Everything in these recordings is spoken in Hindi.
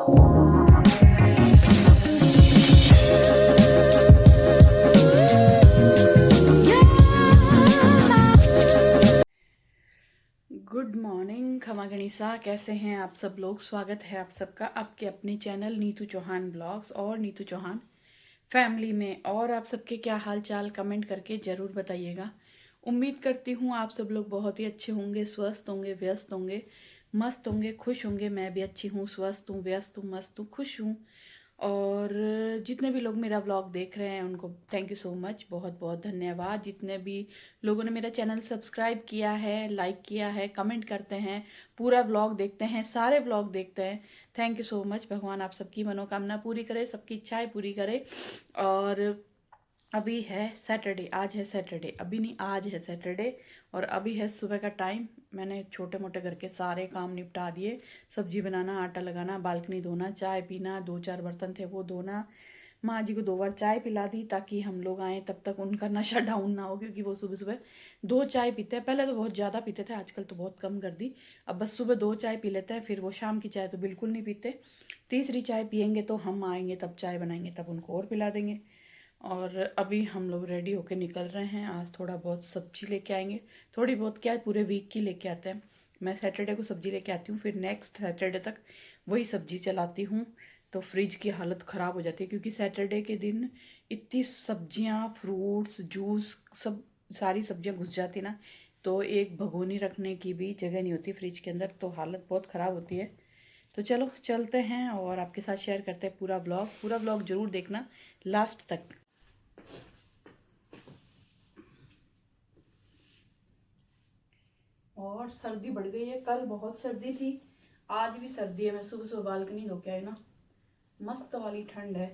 गुड मॉर्निंग खमा गणिसा, कैसे हैं आप सब लोग। स्वागत है आप सबका आपके अपने चैनल नीतू चौहान ब्लॉग्स और नीतू चौहान फैमिली में। और आप सबके क्या हाल चाल कमेंट करके ज़रूर बताइएगा। उम्मीद करती हूँ आप सब लोग बहुत ही अच्छे होंगे, स्वस्थ होंगे, व्यस्त होंगे, मस्त होंगे, खुश होंगे। मैं भी अच्छी हूँ, स्वस्थ हूँ, व्यस्त हूँ, मस्त हूँ, खुश हूँ। और जितने भी लोग मेरा व्लॉग देख रहे हैं उनको थैंक यू सो मच, बहुत बहुत धन्यवाद। जितने भी लोगों ने मेरा चैनल सब्सक्राइब किया है, लाइक किया है, कमेंट करते हैं, पूरा व्लॉग देखते हैं, सारे व्लॉग देखते हैं, थैंक यू सो मच। भगवान आप सबकी मनोकामना पूरी करे, सबकी इच्छाएं पूरी करे। और अभी है सैटरडे, आज है सैटरडे, अभी नहीं आज है सैटरडे। और अभी है सुबह का टाइम। मैंने छोटे मोटे घर के सारे काम निपटा दिए। सब्जी बनाना, आटा लगाना, बालकनी धोना, चाय पीना, 2-4 बर्तन थे वो धोना। माँ जी को 2 बार चाय पिला दी ताकि हम लोग आएँ तब तक उनका नशा डाउन ना हो, क्योंकि वो सुबह सुबह 2 चाय पीते हैं। पहले तो बहुत ज़्यादा पीते थे, आजकल तो बहुत कम कर दी। अब बस सुबह 2 चाय पी लेते हैं, फिर वो शाम की चाय तो बिल्कुल नहीं पीते। तीसरी चाय पियेंगे तो हम आएंगे तब चाय बनाएंगे, तब उनको और पिला देंगे। और अभी हम लोग रेडी होके निकल रहे हैं। आज थोड़ा बहुत सब्जी लेके आएंगे, थोड़ी बहुत क्या पूरे वीक की लेके आते हैं। मैं सैटरडे को सब्जी लेके आती हूँ, फिर नेक्स्ट सैटरडे तक वही सब्जी चलाती हूँ। तो फ्रिज की हालत ख़राब हो जाती है, क्योंकि सैटरडे के दिन इतनी सब्जियाँ, फ्रूट्स, जूस, सब सारी सब्जियाँ घुस जाती ना, तो एक भगोनी रखने की भी जगह नहीं होती फ्रिज के अंदर, तो हालत बहुत ख़राब होती है। तो चलो चलते हैं और आपके साथ शेयर करते हैं पूरा ब्लॉग ज़रूर देखना लास्ट तक। और सर्दी बढ़ गई है, कल बहुत सर्दी थी, आज भी सर्दी है। मैं सुबह सुबह बालकनी धो के आई ना, मस्त वाली ठंड है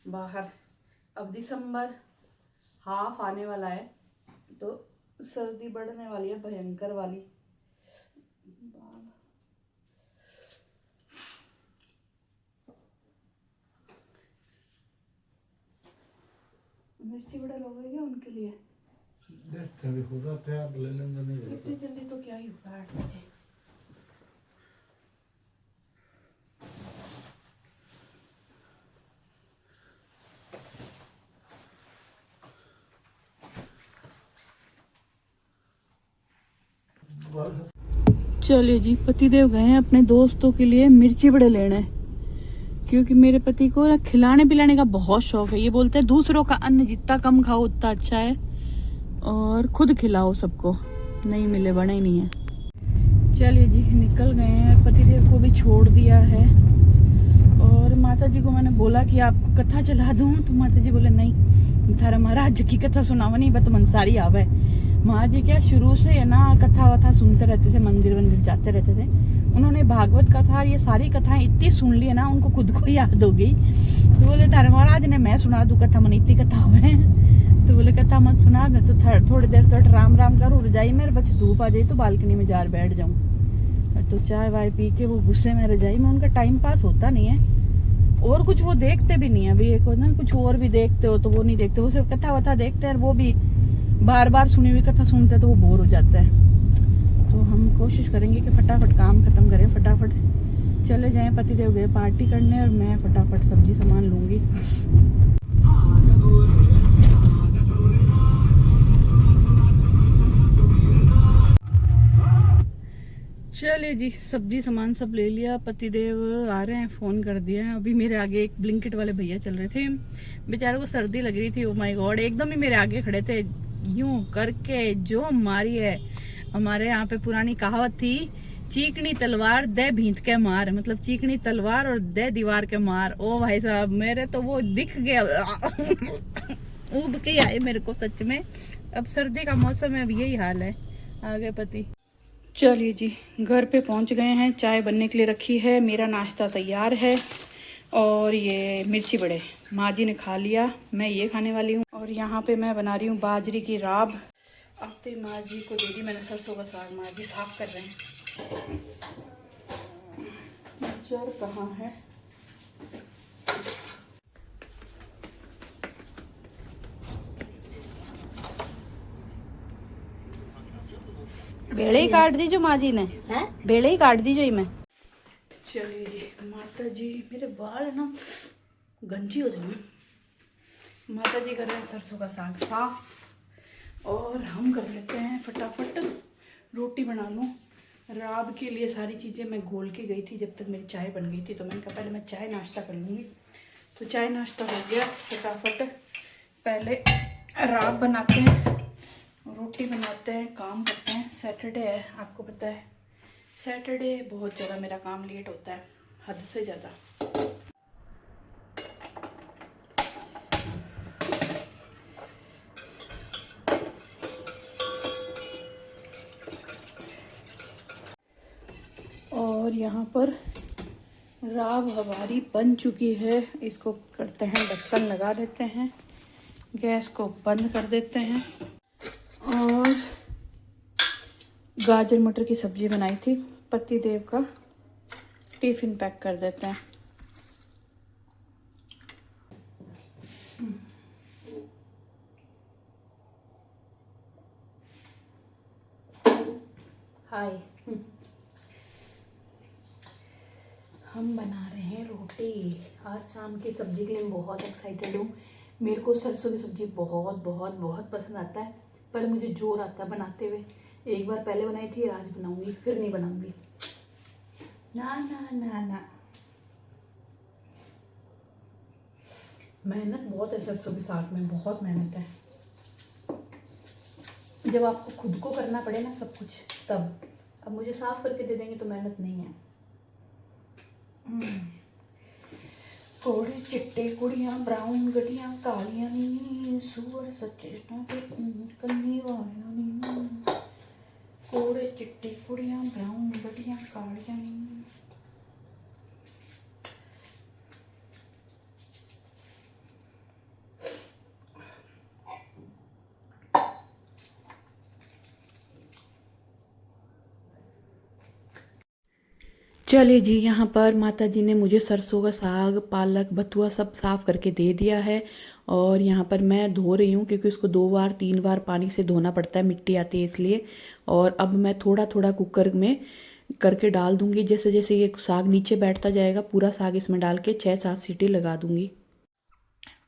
बाहर। अब दिसंबर हाफ आने वाला है तो सर्दी बढ़ने वाली है, भयंकर वाली। मिर्ची बड़ा लोग है क्या उनके लिए? कभी होगा क्या ले लेंगे, नहीं इतनी जल्दी तो क्या ही होगा, 8 बजे। चलिए जी, पतिदेव गए हैं अपने दोस्तों के लिए मिर्ची बड़े लेने, क्योंकि मेरे पति को ना खिलाने पिलाने का बहुत शौक है। ये बोलते हैं दूसरों का अन्न जितना कम खाओ उतना अच्छा है, और खुद खिलाओ सबको, नहीं मिले बना ही नहीं है। चलिए जी, निकल गए हैं, पतिदेव को भी छोड़ दिया है। और माता जी को मैंने बोला कि आपको कथा चला दूं, तो माता जी बोले नहीं, थारा महाराज की कथा सुनावा नहीं, बत मंसारी आवे। माँ जी क्या शुरू से है ना कथा वथा सुनते रहते थे, मंदिर वंदिर जाते रहते थे। उन्होंने भागवत कथा ये सारी कथाएं इतनी सुन ली है ना, उनको खुद को याद हो गई। तो बोले तारे महाराज ने मैं सुना दूं कथा, मन इतनी कथा है। तो बोले कथा मत सुना, मैं तो थोड़ी देर तो राम राम करूँ, रजाई मेरे बच्चे धूप आ जाए तो बालकनी में जार बैठ जाऊँ। तो चाय वाय पी के वो गुस्से में रजाई में, उनका टाइम पास होता नहीं है। और कुछ वो देखते भी नहीं है। अभी एक ना कुछ और भी देखते हो तो वो नहीं देखते, वो सिर्फ कथा वथा देखते हैं। वो भी बार बार सुनी हुई कथा सुनते हैं तो वो बोर हो जाता है। तो हम कोशिश करेंगे कि फटाफट काम खत्म करें, फटाफट चले जाएं। पतिदेव गए पार्टी करने और मैं फटाफट सब्जी सामान लूंगी। चलिए जी, सब्जी सामान सब ले लिया, पतिदेव आ रहे हैं, फ़ोन कर दिया है। अभी मेरे आगे एक ब्लिंकिट वाले भैया चल रहे थे, बेचारे को सर्दी लग रही थी। ओ माय गॉड, एकदम ही मेरे आगे खड़े थे, यूं करके जो मारी है। हमारे यहाँ पे पुरानी कहावत थी, चीकनी तलवार दे भींत के मार, मतलब चीकनी तलवार और दे दीवार के मार। ओ भाई साहब, मेरे तो वो दिख गया उब के आए मेरे को सच में। अब सर्दी का मौसम है, अब यही हाल है। आगे पति। चलिए जी, घर पे पहुंच गए हैं, चाय बनने के लिए रखी है, मेरा नाश्ता तैयार है। और ये मिर्ची बड़े माँ जी ने खा लिया, मैं ये खाने वाली हूँ। और यहाँ पे मैं बना रही हूँ बाजरे की राब। अब माँ जी को दे दी मैंने सरसों का साग, माँ जी साफ कर रहे हैं। जर कहाँ है? बेड़े ही काट दी जो माँ जी ने, बेड़े ही काट दी जो ही मैं। चलिए जी, माता जी मेरे बाल है ना गंजी हो जाएंगे। माता जी कर रहे हैं सरसों का साग साफ और हम कर लेते हैं फटाफट रोटी बना लूँ। रात के लिए सारी चीज़ें मैं घोल के गई थी जब तक मेरी चाय बन गई थी, तो मैंने कहा पहले मैं चाय नाश्ता कर लूँगी। तो चाय नाश्ता हो गया, फटाफट पहले रात बनाते हैं, रोटी बनाते हैं, काम करते हैं। सैटरडे है, आपको पता है सैटरडे बहुत ज़्यादा मेरा काम लेट होता है, हद से ज़्यादा। और यहाँ पर राब हमारी बन चुकी है, इसको करते हैं ढक्कन लगा देते हैं, गैस को बंद कर देते हैं। और गाजर मटर की सब्ज़ी बनाई थी, पति देव का टिफ़िन पैक कर देते हैं। हाय, हम बना रहे हैं रोटी। आज शाम की सब्ज़ी के लिए बहुत एक्साइटेड हूँ। मेरे को सरसों की सब्ज़ी बहुत बहुत बहुत पसंद आता है, पर मुझे जोर आता है बनाते हुए। एक बार पहले बनाई थी, आज बनाऊंगी, फिर नहीं बनाऊंगी। ना ना ना ना, मेहनत बहुत है सरसों के साग में, बहुत मेहनत है। जब आपको खुद को करना पड़े ना सब कुछ, तब। अब मुझे साफ करके दे देंगे तो मेहनत नहीं है। कोड़े चिट्टे कुड़ियाँ ब्राउन गड्डियाँ कालियाँ नी, सूअर सचेष्टा पे कन्नी वालियाँ नी। कोड़े चिट्टे कुड़ियाँ ब्राउन गड्डियाँ कालियाँ नी। चलिए जी, यहाँ पर माता जी ने मुझे सरसों का साग, पालक, बथुआ सब साफ़ करके दे दिया है। और यहाँ पर मैं धो रही हूँ क्योंकि उसको 2 बार 3 बार पानी से धोना पड़ता है, मिट्टी आती है इसलिए। और अब मैं थोड़ा थोड़ा कुकर में करके डाल दूँगी, जैसे जैसे ये साग नीचे बैठता जाएगा पूरा साग इसमें डाल के 6-7 सीटी लगा दूँगी।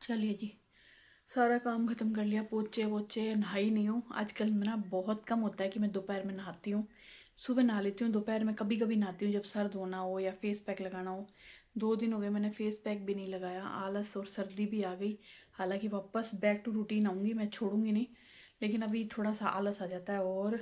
चलिए जी, सारा काम ख़त्म कर लिया, पोछे वोछे, नहाई नहीं हूँ आजकल। मैं ना बहुत कम होता है कि मैं दोपहर में नहाती हूँ। सुबह नहा लेती हूँ, दोपहर में कभी कभी नहाती हूँ जब सर धोना हो या फेस पैक लगाना हो। 2 दिन हो गए मैंने फेस पैक भी नहीं लगाया, आलस और सर्दी भी आ गई। हालांकि वापस बैक टू रूटीन आऊँगी, मैं छोड़ूंगी नहीं, लेकिन अभी थोड़ा सा आलस आ जाता है। और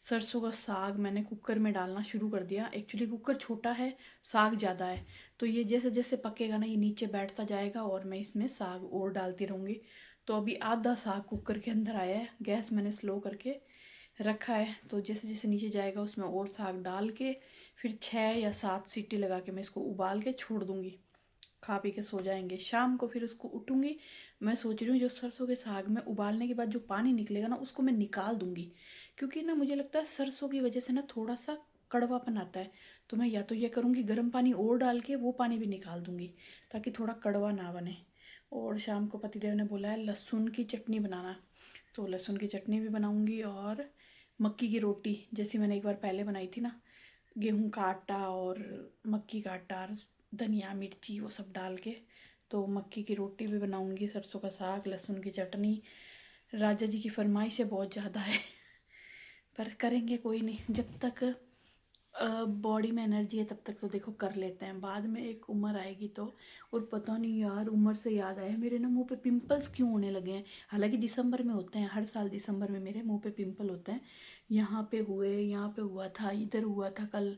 सरसों का साग मैंने कुकर में डालना शुरू कर दिया। एक्चुअली कुकर छोटा है, साग ज़्यादा है, तो ये जैसे जैसे पकेगा ना ये नीचे बैठता जाएगा और मैं इसमें साग और डालती रहूँगी। तो अभी आधा साग कुकर के अंदर आया है, गैस मैंने स्लो करके रखा है। तो जैसे जैसे नीचे जाएगा उसमें और साग डाल के फिर 6 या 7 सीटी लगा के मैं इसको उबाल के छोड़ दूँगी। खा पी के सो जाएंगे, शाम को फिर उसको उठूँगी। मैं सोच रही हूँ जो सरसों के साग में उबालने के बाद जो पानी निकलेगा ना उसको मैं निकाल दूँगी, क्योंकि ना मुझे लगता है सरसों की वजह से ना थोड़ा सा कड़वापन आता है। तो मैं या तो ये करूँगी गर्म पानी और डाल के वो पानी भी निकाल दूँगी ताकि थोड़ा कड़वा ना बने। और शाम को पतिदेव ने बोला है लहसुन की चटनी बनाना, तो लहसुन की चटनी भी बनाऊँगी। और मक्की की रोटी जैसी मैंने एक बार पहले बनाई थी ना, गेहूं का आटा और मक्की का आटा, धनिया मिर्ची वो सब डाल के, तो मक्की की रोटी भी बनाऊंगी, सरसों का साग, लहसुन की चटनी। राजा जी की फरमाइशें बहुत ज़्यादा है पर करेंगे, कोई नहीं। जब तक बॉडी में एनर्जी है तब तक तो देखो कर लेते हैं, बाद में एक उम्र आएगी तो। और पता नहीं यार, उम्र से याद आया, मेरे ना मुंह पे पिंपल्स क्यों होने लगे हैं। हालांकि दिसंबर में होते हैं, हर साल दिसंबर में मेरे मुंह पे पिंपल होते हैं। यहाँ पे हुए, यहाँ पे हुआ था, इधर हुआ था कल,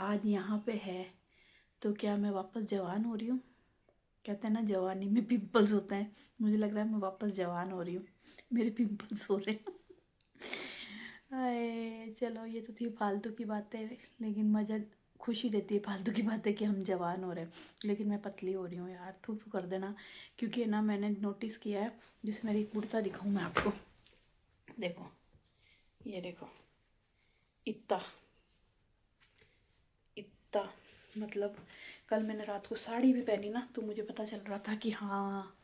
आज यहाँ पे है। तो क्या मैं वापस जवान हो रही हूँ? कहते हैं ना जवानी में पिंपल्स होते हैं, मुझे लग रहा है मैं वापस जवान हो रही हूँ, मेरे पिंपल्स हो रहे हैं। हाय चलो, ये तो थी फालतू की बातें, लेकिन मज़ा, खुशी देती है फालतू की बातें कि हम जवान हो रहे हैं। लेकिन मैं पतली हो रही हूँ यार, थू थू कर देना। क्योंकि ना मैंने नोटिस किया है, जिसमें मेरी कुर्ता दिखाऊँ मैं आपको, देखो ये देखो, इतना इतना, मतलब कल मैंने रात को साड़ी भी पहनी ना तो मुझे पता चल रहा था कि हाँ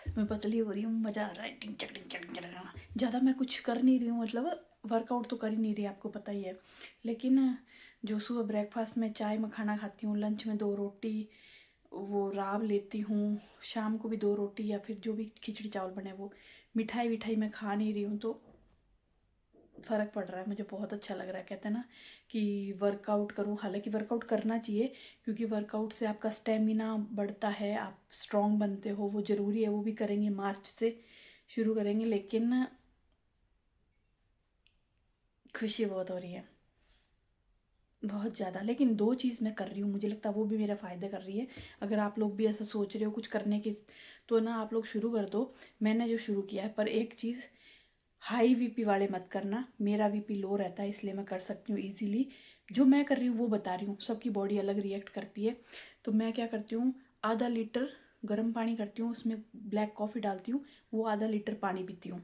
मैं पतली हो रही हूँ, मज़ा आ रहा है। टिंग चक टिंग चक टिंग चक। ज़्यादा मैं कुछ कर नहीं रही हूँ, मतलब वर्कआउट तो कर ही नहीं रही, आपको पता ही है। लेकिन जो सुबह ब्रेकफास्ट में चाय मखाना खाती हूँ, लंच में 2 रोटी वो राब लेती हूँ, शाम को भी 2 रोटी या फिर जो भी खिचड़ी चावल बने वो। मिठाई विठाई मैं खा नहीं रही हूँ तो फ़र्क पड़ रहा है, मुझे बहुत अच्छा लग रहा है। कहते हैं ना कि वर्कआउट करूँ, हालांकि वर्कआउट करना चाहिए क्योंकि वर्कआउट से आपका स्टेमिना बढ़ता है, आप स्ट्रॉन्ग बनते हो, वो ज़रूरी है। वो भी करेंगे, मार्च से शुरू करेंगे, लेकिन खुशी बहुत हो रही है, बहुत ज़्यादा। लेकिन 2 चीज़ मैं कर रही हूँ, मुझे लगता है वो भी मेरा फ़ायदा कर रही है। अगर आप लोग भी ऐसा सोच रहे हो कुछ करने की तो ना आप लोग शुरू कर दो। मैंने जो शुरू किया है, पर एक चीज़, हाई बीपी वाले मत करना। मेरा बीपी लो रहता है इसलिए मैं कर सकती हूँ ईजीली। जो मैं कर रही हूँ वो बता रही हूँ, सबकी बॉडी अलग रिएक्ट करती है। तो मैं क्या करती हूँ, आधा लीटर गर्म पानी करती हूँ, उसमें ब्लैक कॉफ़ी डालती हूँ, वो आधा लीटर पानी पीती हूँ।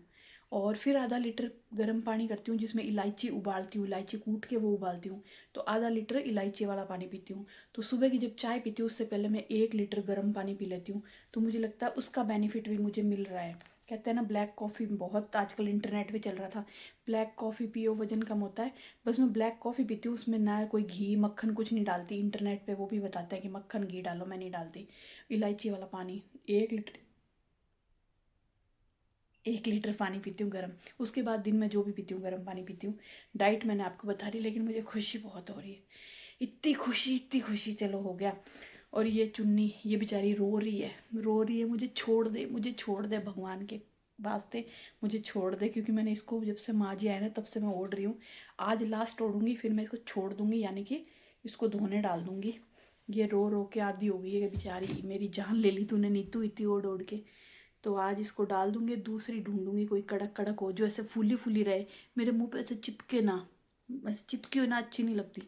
और फिर आधा लीटर गर्म पानी करती हूँ जिसमें इलायची उबालती हूँ, इलायची कूट के वो उबालती हूँ, तो आधा लीटर इलायची वाला पानी पीती हूँ। तो सुबह की जब चाय पीती हूँ उससे पहले मैं 1 लीटर गर्म पानी पी लेती हूँ। तो मुझे लगता है उसका बेनिफिट भी मुझे मिल रहा है। कहते हैं ना ब्लैक कॉफ़ी, बहुत आजकल इंटरनेट पे चल रहा था, ब्लैक कॉफ़ी पियो वजन कम होता है। बस मैं ब्लैक कॉफ़ी पीती हूँ, उसमें ना कोई घी मक्खन कुछ नहीं डालती। इंटरनेट पे वो भी बताते हैं कि मक्खन घी डालो, मैं नहीं डालती। इलायची वाला पानी 1 लीटर पानी पीती हूँ गर्म। उसके बाद दिन में जो भी पीती हूँ गर्म पानी पीती हूँ। डाइट मैंने आपको बता दी, लेकिन मुझे खुशी बहुत हो रही है, इतनी खुशी, चलो हो गया। और ये चुन्नी, ये बेचारी रो रही है, मुझे छोड़ दे भगवान के वास्ते, मुझे छोड़ दे। क्योंकि मैंने इसको जब से माँ जी आए ना तब से मैं ओढ़ रही हूँ। आज लास्ट ओढ़ूंगी, फिर मैं इसको छोड़ दूंगी, यानी कि इसको धोने डाल दूंगी। ये रो रो के आदी हो गई है कि बेचारी मेरी जान ले ली तूने नीतू, इतनी ओढ़ ओढ़ के। तो आज इसको डाल दूंगी, दूसरी ढूंढूंगी कोई कड़क कड़क हो, जो ऐसे फूली फूली रहे, मेरे मुंह पे ऐसे चिपके ना, ऐसे चिपकी हुई ना अच्छी नहीं लगती।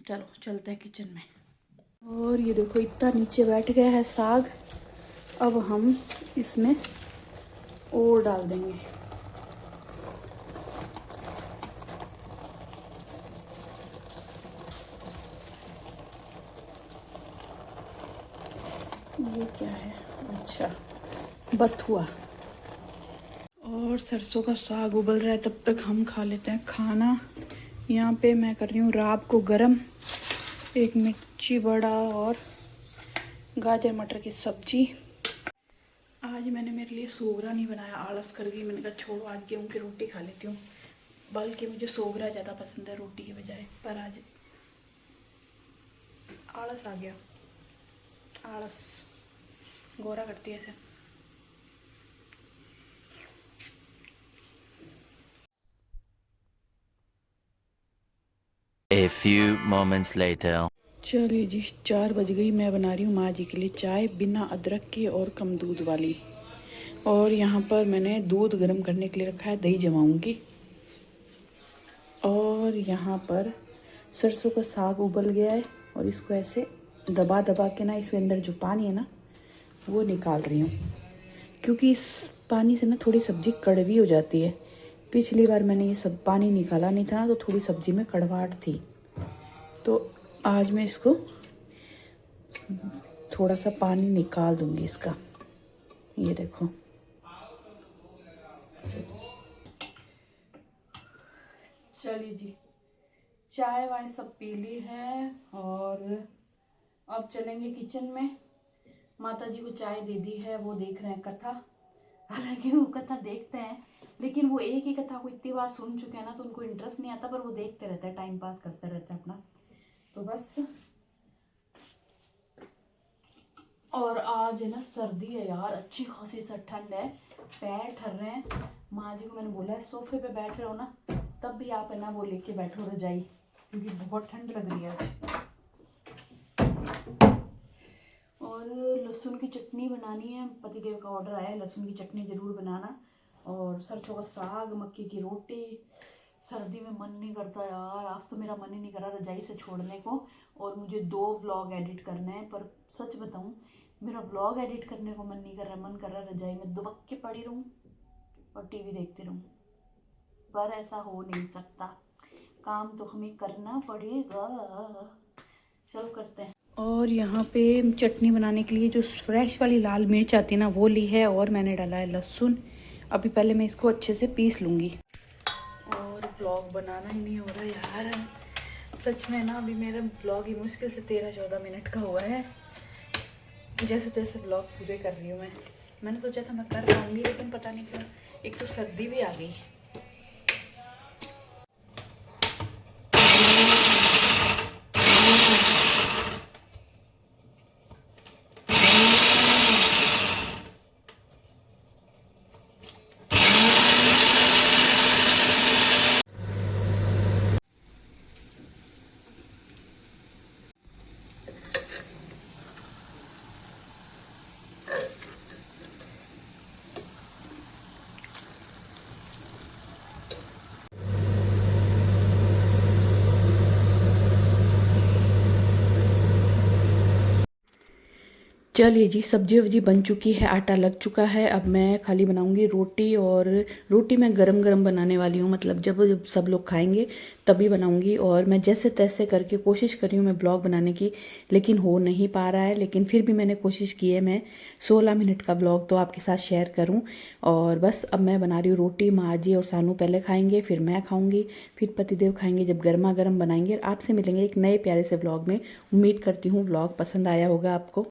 चलो चलते हैं किचन में। और ये देखो इतना नीचे बैठ गया है साग, अब हम इसमें और डाल देंगे। ये क्या है, अच्छा बथुआ। और सरसों का साग उबल रहा है, तब तक हम खा लेते हैं खाना। यहाँ पे मैं कर रही हूँ राब को गरम, 1 मिर्ची बड़ा और गाजर मटर की सब्जी। आज मैंने मेरे लिए सोगरा नहीं बनाया, आलस कर गई। मैंने कहा छोड़ो, आज गेहूँ की रोटी खा लेती हूँ, बल्कि मुझे सोगरा ज़्यादा पसंद है रोटी के बजाय। पर आज आलस आ गया, आलस गोरा करती है ऐसे। A few moments later. चलिए जी, 4 बज गई। मैं बना रही हूँ माँ जी के लिए चाय, बिना अदरक की और कम दूध वाली। और यहाँ पर मैंने दूध गर्म करने के लिए रखा है, दही जमाऊँगी। और यहाँ पर सरसों का साग उबल गया है और इसको ऐसे दबा दबा के ना, इसके अंदर जो पानी है ना वो निकाल रही हूँ, क्योंकि इस पानी से ना थोड़ी सब्ज़ी कड़वी हो जाती है। पिछली बार मैंने ये सब पानी निकाला नहीं था ना, तो थोड़ी सब्ज़ी में कड़वाहट थी। तो आज मैं इसको थोड़ा सा पानी निकाल दूंगी इसका, ये देखो। चलिए जी, चाय वाय सब पी ली है और अब चलेंगे किचन में। माता जी को चाय दे दी है, वो देख रहे हैं कथा। हालांकि वो कथा देखते हैं, लेकिन वो एक ही कथा को इतनी बार सुन चुके हैं ना, तो उनको इंटरेस्ट नहीं आता, पर वो देखते रहते हैं, टाइम पास करते रहते हैं अपना। तो बस। और आज है ना सर्दी है यार, अच्छी खासी सा ठंड है, पैर ठर रहे हैं। माँ जी को मैंने बोला है सोफे पे बैठ रहे हो ना, तब भी आप है ना वो लेके बैठो रजाई, क्योंकि बहुत ठंड लग रही है आज। और लहसुन की चटनी बनानी है, पतिदेव का ऑर्डर आया है, लहसुन की चटनी ज़रूर बनाना। और सरसों का साग, मक्की की रोटी। सर्दी में मन नहीं करता यार, आज तो मेरा मन ही नहीं करा रजाई से छोड़ने को। और मुझे 2 व्लॉग एडिट करने हैं, पर सच बताऊं मेरा व्लॉग एडिट करने को मन नहीं कर रहा, मन कर रहा रजाई में दुबक के पड़ी रहूं और टीवी देखती रहूं। पर ऐसा हो नहीं सकता, काम तो हमें करना पड़ेगा। चलो करते हैं। और यहाँ पे चटनी बनाने के लिए जो फ्रेश वाली लाल मिर्च आती है ना वो ली है, और मैंने डाला है लहसुन। अभी पहले मैं इसको अच्छे से पीस लूँगी। और व्लॉग बनाना ही नहीं हो रहा यार, सच में ना अभी मेरा व्लॉग ही मुश्किल से 13-14 मिनट का हुआ है। जैसे तैसे व्लॉग पूरे कर रही हूँ मैं। मैंने सोचा था मैं कर पाऊँगी, लेकिन पता नहीं क्यों एक तो सर्दी भी आ गई। चलिए जी, सब्जी वब्जी बन चुकी है, आटा लग चुका है। अब मैं खाली बनाऊंगी रोटी, और रोटी मैं गरम गरम बनाने वाली हूँ, मतलब जब सब लोग खाएंगे तभी बनाऊंगी। और मैं जैसे तैसे करके कोशिश कर रही हूँ मैं ब्लॉग बनाने की, लेकिन हो नहीं पा रहा है। लेकिन फिर भी मैंने कोशिश की है, मैं 16 मिनट का ब्लॉग तो आपके साथ शेयर करूँ। और बस अब मैं बना रही हूँ रोटी। माँ जी और सानू पहले खाएंगे, फिर मैं खाऊंगी, फिर पतिदेव खाएंगे जब गर्मा गर्म बनाएंगे। आपसे मिलेंगे एक नए प्यारे से ब्लॉग में। उम्मीद करती हूँ ब्लॉग पसंद आया होगा आपको।